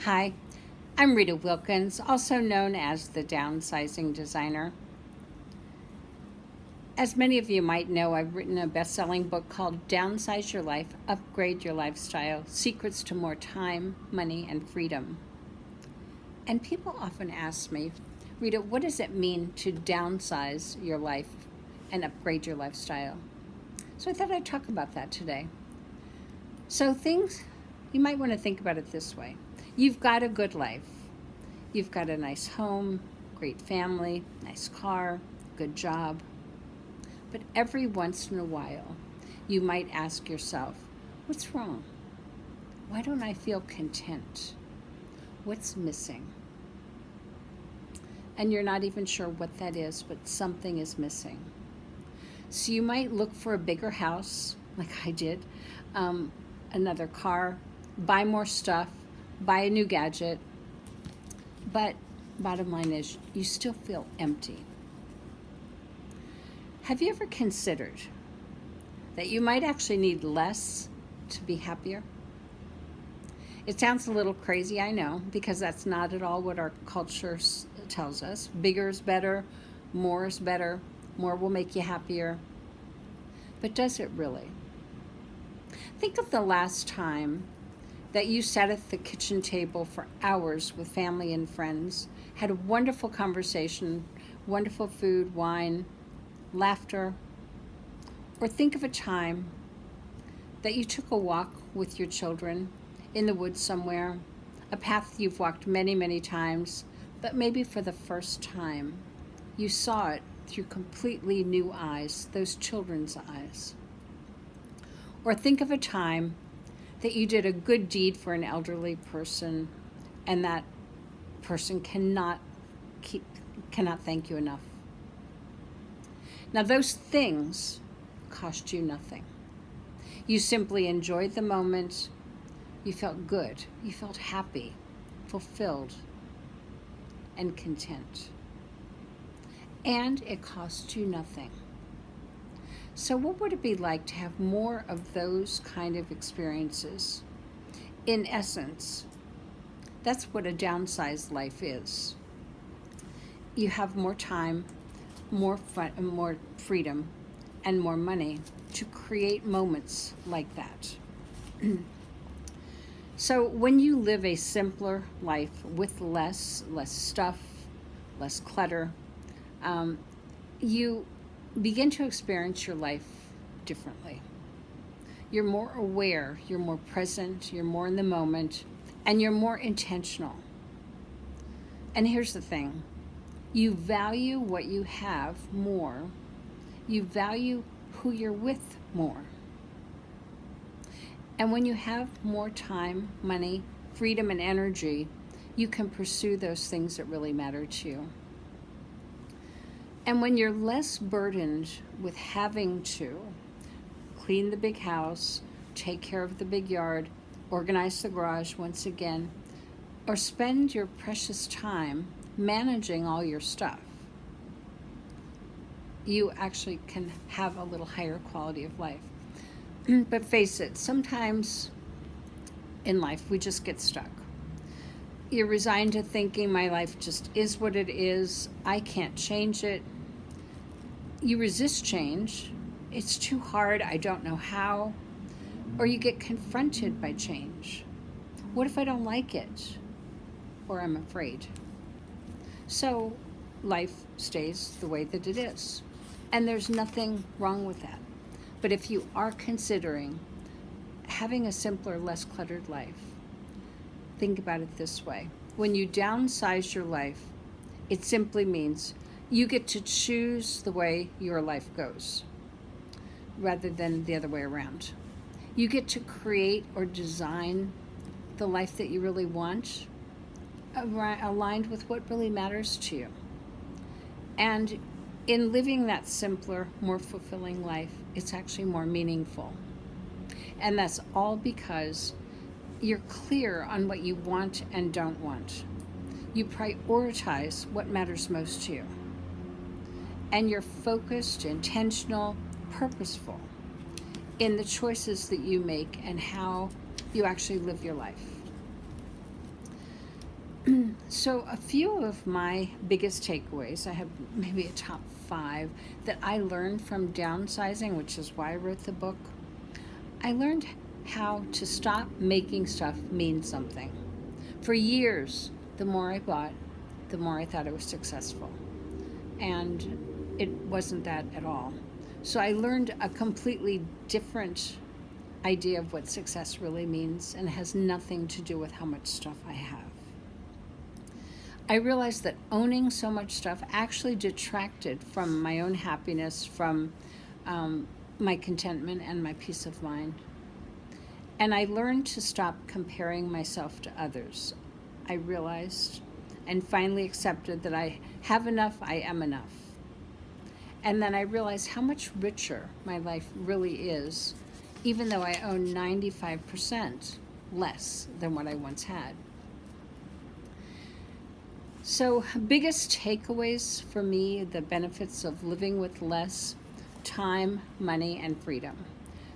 Hi, I'm Rita Wilkins, also known as the Downsizing Designer. As many of you might know, I've written a best-selling book called Downsize Your Life, Upgrade Your Lifestyle, Secrets to More Time, Money, and Freedom. And people often ask me, Rita, what does it mean to downsize your life and upgrade your lifestyle? So I thought I'd talk about that today. So you might want to think about it this way. You've got a good life. You've got a nice home, great family, nice car, good job. But every once in a while, you might ask yourself, what's wrong? Why don't I feel content? What's missing? And you're not even sure what that is, but something is missing. So you might look for a bigger house, like I did, another car, buy more stuff, buy a new gadget, but bottom line is you still feel empty. Have you ever considered that you might actually need less to be happier? It sounds a little crazy, I know, because that's not at all what our culture tells us. Bigger is better, more will make you happier. But does it really? Think of the last time that you sat at the kitchen table for hours with family and friends, had a wonderful conversation, wonderful food, wine, laughter. Or think of a time that you took a walk with your children in the woods somewhere, a path you've walked many, many times, but maybe for the first time, you saw it through completely new eyes, those children's eyes. Or think of a time that you did a good deed for an elderly person and that person cannot thank you enough. Now those things cost you nothing. You simply enjoyed the moment. You felt good. You felt happy, fulfilled, and content. And it cost you nothing. So what would it be like to have more of those kind of experiences? In essence, that's what a downsized life is. You have more time, more fun, more freedom, and more money to create moments like that. So when you live a simpler life with less stuff, less clutter, you begin to experience your life differently. You're more aware, you're more present, you're more in the moment, and you're more intentional. And here's the thing, you value what you have more. You value who you're with more. And when you have more time, money, freedom, and energy, you can pursue those things that really matter to you. And when you're less burdened with having to clean the big house, take care of the big yard, organize the garage once again, or spend your precious time managing all your stuff, you actually can have a little higher quality of life. But face it, sometimes in life we just get stuck. You're resigned to thinking my life just is what it is. I can't change it. You resist change. It's too hard. I don't know how. Or you get confronted by change. What if I don't like it? Or I'm afraid. So life stays the way that it is. And there's nothing wrong with that. But if you are considering having a simpler, less cluttered life, think about it this way. When you downsize your life, it simply means you get to choose the way your life goes rather than the other way around. You get to create or design the life that you really want, aligned with what really matters to you. And in living that simpler, more fulfilling life, it's actually more meaningful. And that's all because you're clear on what you want and don't want. You prioritize what matters most to you. And you're focused, intentional, purposeful in the choices that you make and how you actually live your life. So, a few of my biggest takeaways, I have maybe a top 5 that I learned from downsizing, which is why I wrote the book. I learned how to stop making stuff mean something. For years, the more I bought, the more I thought I was successful. And it wasn't that at all. So I learned a completely different idea of what success really means, and it has nothing to do with how much stuff I have. I realized that owning so much stuff actually detracted from my own happiness, from my contentment and my peace of mind. And I learned to stop comparing myself to others. I realized and finally accepted that I have enough, I am enough. And then I realized how much richer my life really is, even though I own 95% less than what I once had. So, biggest takeaways for me, the benefits of living with less: time, money, and freedom.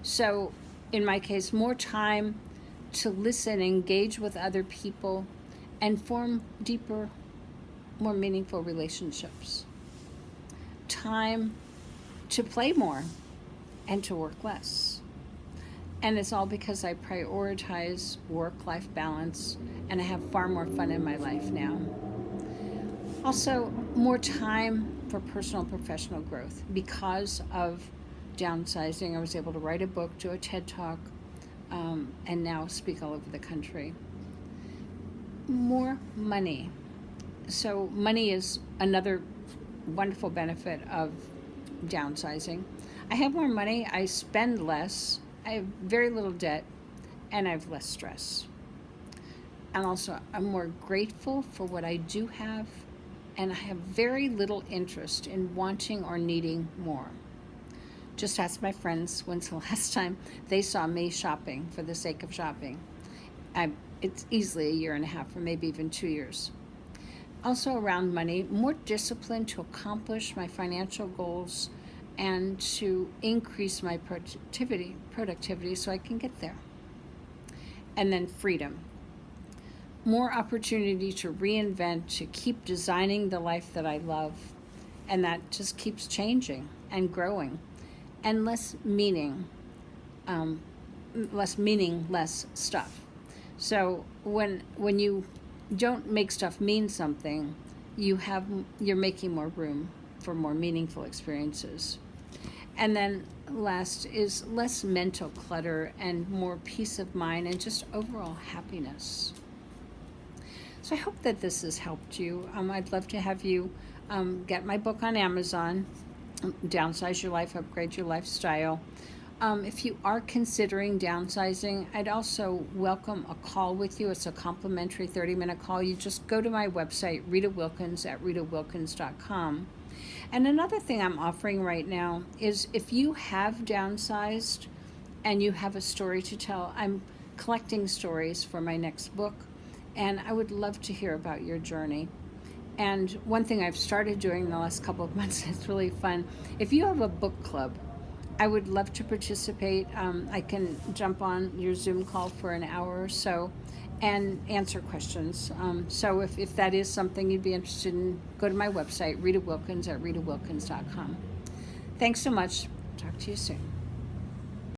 So, in my case, more time to listen, engage with other people, and form deeper, more meaningful relationships. Time to play more and to work less. And it's all because I prioritize work-life balance, and I have far more fun in my life now. Also, more time for personal and professional growth. Because of downsizing, I was able to write a book, do a TED Talk, and now speak all over the country. More money. So money is another wonderful benefit of downsizing. I have more money, I spend less, I have very little debt, and I have less stress. And also, I'm more grateful for what I do have, and I have very little interest in wanting or needing more. Just ask my friends when's the last time they saw me shopping for the sake of shopping. It's easily a year and a half, or maybe even 2 years. Also around money, more discipline to accomplish my financial goals and to increase my productivity so I can get there. And then freedom. More opportunity to reinvent, to keep designing the life that I love, and that just keeps changing and growing. And less meaningless stuff. So when you don't make stuff mean something, you're making more room for more meaningful experiences. And then last is less mental clutter and more peace of mind and just overall happiness. So I hope that this has helped you. I'd love to have you get my book on Amazon, Downsize Your Life, Upgrade Your Lifestyle. If you are considering downsizing, I'd also welcome a call with you. It's a complimentary 30-minute call. You just go to my website, Rita Wilkins at ritawilkins.com. And another thing I'm offering right now is if you have downsized and you have a story to tell, I'm collecting stories for my next book, and I would love to hear about your journey. And one thing I've started doing in the last couple of months, it's really fun. If you have a book club, I would love to participate. I can jump on your Zoom call for an hour or so and answer questions. So if that is something you'd be interested in, go to my website, Rita Wilkins at ritawilkins.com. Thanks so much. Talk to you soon.